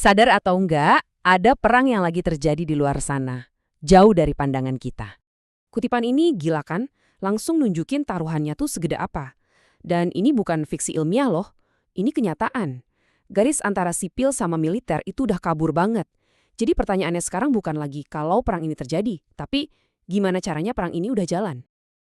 Sadar atau enggak, ada perang yang lagi terjadi di luar sana, jauh dari pandangan kita. Kutipan ini gila kan? Langsung nunjukin taruhannya tuh segede apa. Dan ini bukan fiksi ilmiah loh, ini kenyataan. Garis antara sipil sama militer itu udah kabur banget. Jadi pertanyaannya sekarang bukan lagi kalau perang ini terjadi, tapi gimana caranya perang ini udah jalan.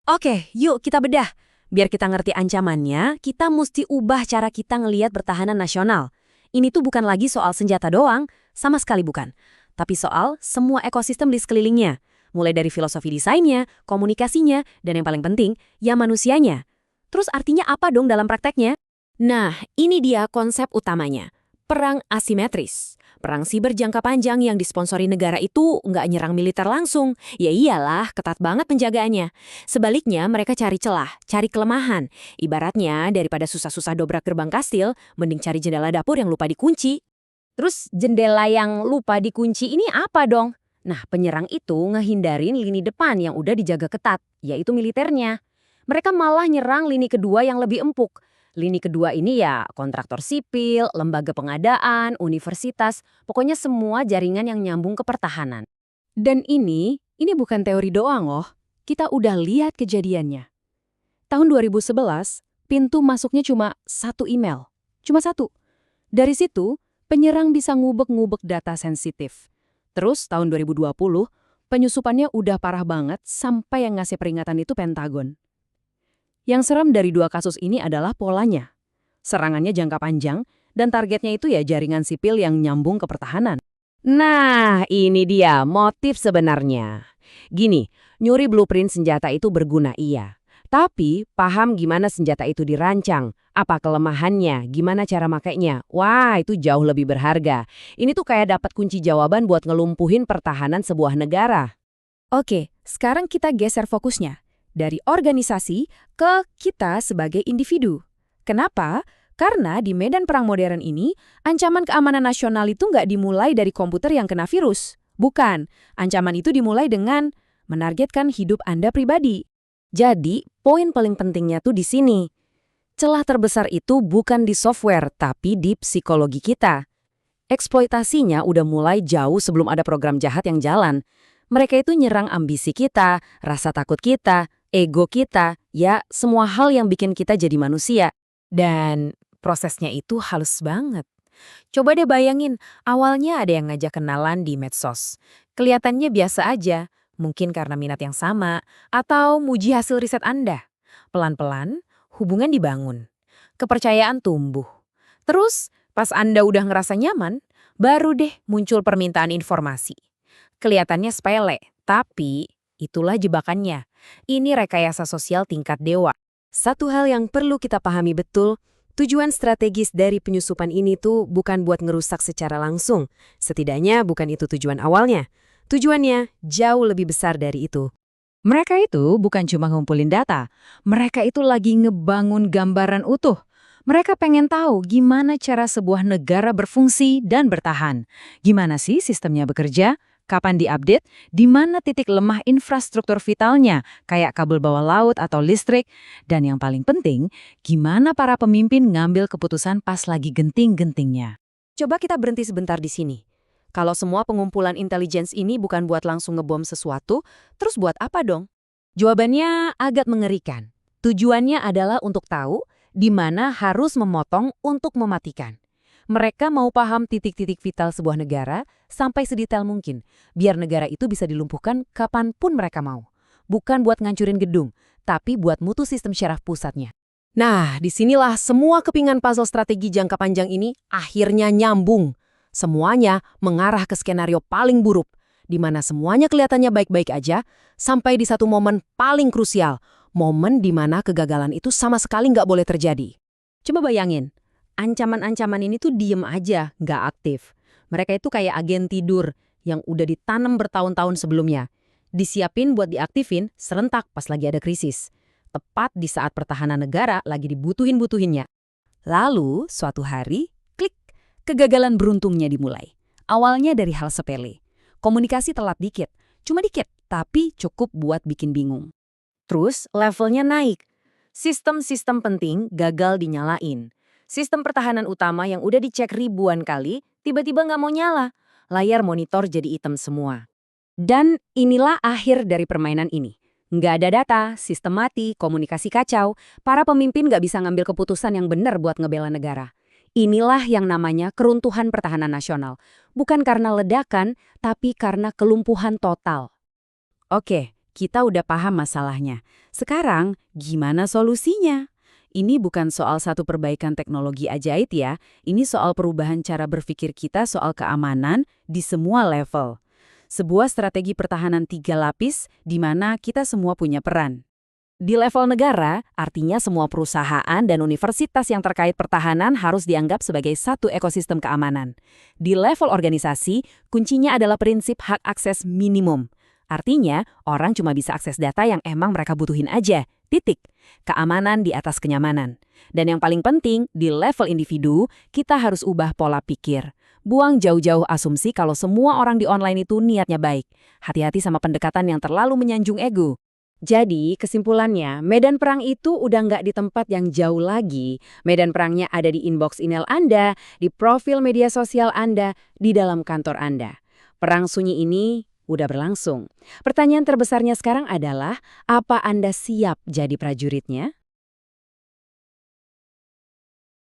Oke, yuk kita bedah. Biar kita ngerti ancamannya, kita mesti ubah cara kita ngelihat pertahanan nasional. Ini tuh bukan lagi soal senjata doang, sama sekali bukan. Tapi soal semua ekosistem di sekelilingnya. Mulai dari filosofi desainnya, komunikasinya, dan yang paling penting, ya manusianya. Terus artinya apa dong dalam prakteknya? Nah, ini dia konsep utamanya. Perang asimetris. Perang siber jangka panjang yang disponsori negara itu nggak nyerang militer langsung. Ya iyalah, ketat banget penjagaannya. Sebaliknya, mereka cari celah, cari kelemahan. Ibaratnya, daripada susah-susah dobrak gerbang kastil, mending cari jendela dapur yang lupa dikunci. Terus jendela yang lupa dikunci ini apa dong? Nah, penyerang itu ngehindarin lini depan yang udah dijaga ketat, yaitu militernya. Mereka malah nyerang lini kedua yang lebih empuk. Lini kedua ini ya kontraktor sipil, lembaga pengadaan, universitas, pokoknya semua jaringan yang nyambung ke pertahanan. Dan ini bukan teori doang loh. Kita udah lihat kejadiannya. Tahun 2011, pintu masuknya cuma satu email. Cuma satu. Dari situ, penyerang bisa ngubek-ngubek data sensitif. Terus tahun 2020, penyusupannya udah parah banget sampai yang ngasih peringatan itu Pentagon. Yang serem dari dua kasus ini adalah polanya. Serangannya jangka panjang, dan targetnya itu ya jaringan sipil yang nyambung ke pertahanan. Nah, ini dia motif sebenarnya. Gini, nyuri blueprint senjata itu berguna iya. Tapi, paham gimana senjata itu dirancang, apa kelemahannya, gimana cara makainya. Wah, itu jauh lebih berharga. Ini tuh kayak dapat kunci jawaban buat ngelumpuhin pertahanan sebuah negara. Oke, sekarang kita geser fokusnya. Dari organisasi ke kita sebagai individu. Kenapa? Karena di medan perang modern ini, ancaman keamanan nasional itu nggak dimulai dari komputer yang kena virus. Bukan, ancaman itu dimulai dengan menargetkan hidup Anda pribadi. Jadi, poin paling pentingnya tuh di sini. Celah terbesar itu bukan di software, tapi di psikologi kita. Eksploitasinya udah mulai jauh sebelum ada program jahat yang jalan. Mereka itu nyerang ambisi kita, rasa takut kita, ego kita, ya semua hal yang bikin kita jadi manusia. Dan prosesnya itu halus banget. Coba deh bayangin, awalnya ada yang ngajak kenalan di medsos. Kelihatannya biasa aja, mungkin karena minat yang sama, atau muji hasil riset Anda. Pelan-pelan, hubungan dibangun. Kepercayaan tumbuh. Terus, pas Anda udah ngerasa nyaman, baru deh muncul permintaan informasi. Kelihatannya sepele, tapi itulah jebakannya. Ini rekayasa sosial tingkat dewa. Satu hal yang perlu kita pahami betul, tujuan strategis dari penyusupan ini tuh bukan buat ngerusak secara langsung. Setidaknya bukan itu tujuan awalnya. Tujuannya jauh lebih besar dari itu. Mereka itu bukan cuma ngumpulin data, mereka itu lagi ngebangun gambaran utuh. Mereka pengen tahu gimana cara sebuah negara berfungsi dan bertahan. Gimana sih sistemnya bekerja? Kapan diupdate, di mana titik lemah infrastruktur vitalnya, kayak kabel bawah laut atau listrik, dan yang paling penting, gimana para pemimpin ngambil keputusan pas lagi genting-gentingnya. Coba kita berhenti sebentar di sini. Kalau semua pengumpulan intelligence ini bukan buat langsung ngebom sesuatu, terus buat apa dong? Jawabannya agak mengerikan. Tujuannya adalah untuk tahu di mana harus memotong untuk mematikan. Mereka mau paham titik-titik vital sebuah negara sampai sedetail mungkin, biar negara itu bisa dilumpuhkan kapanpun mereka mau. Bukan buat ngancurin gedung, tapi buat mutu sistem syaraf pusatnya. Nah, disinilah semua kepingan puzzle strategi jangka panjang ini akhirnya nyambung. Semuanya mengarah ke skenario paling buruk, di mana semuanya kelihatannya baik-baik aja, sampai di satu momen paling krusial, momen di mana kegagalan itu sama sekali nggak boleh terjadi. Coba bayangin. Ancaman-ancaman ini tuh diem aja, nggak aktif. Mereka itu kayak agen tidur yang udah ditanam bertahun-tahun sebelumnya. Disiapin buat diaktifin serentak pas lagi ada krisis. Tepat di saat pertahanan negara lagi dibutuhin-butuhinnya. Lalu, suatu hari, klik, kegagalan beruntungnya dimulai. Awalnya dari hal sepele. Komunikasi telat dikit, cuma dikit, tapi cukup buat bikin bingung. Terus, levelnya naik. Sistem-sistem penting gagal dinyalain. Sistem pertahanan utama yang udah dicek ribuan kali tiba-tiba nggak mau nyala. Layar monitor jadi hitam semua. Dan inilah akhir dari permainan ini. Nggak ada data, sistem mati, komunikasi kacau, para pemimpin nggak bisa ngambil keputusan yang benar buat ngebela negara. Inilah yang namanya keruntuhan pertahanan nasional. Bukan karena ledakan, tapi karena kelumpuhan total. Oke, kita udah paham masalahnya. Sekarang, gimana solusinya? Ini bukan soal satu perbaikan teknologi ajaib ya, ini soal perubahan cara berpikir kita soal keamanan di semua level. Sebuah strategi pertahanan 3 lapis di mana kita semua punya peran. Di level negara, artinya semua perusahaan dan universitas yang terkait pertahanan harus dianggap sebagai satu ekosistem keamanan. Di level organisasi, kuncinya adalah prinsip hak akses minimum. Artinya, orang cuma bisa akses data yang emang mereka butuhin aja. Titik. Keamanan di atas kenyamanan. Dan yang paling penting, di level individu, kita harus ubah pola pikir. Buang jauh-jauh asumsi kalau semua orang di online itu niatnya baik. Hati-hati sama pendekatan yang terlalu menyanjung ego. Jadi, kesimpulannya, medan perang itu udah nggak di tempat yang jauh lagi. Medan perangnya ada di inbox email Anda, di profil media sosial Anda, di dalam kantor Anda. Perang sunyi ini udah berlangsung. Pertanyaan terbesarnya sekarang adalah, apa Anda siap jadi prajuritnya?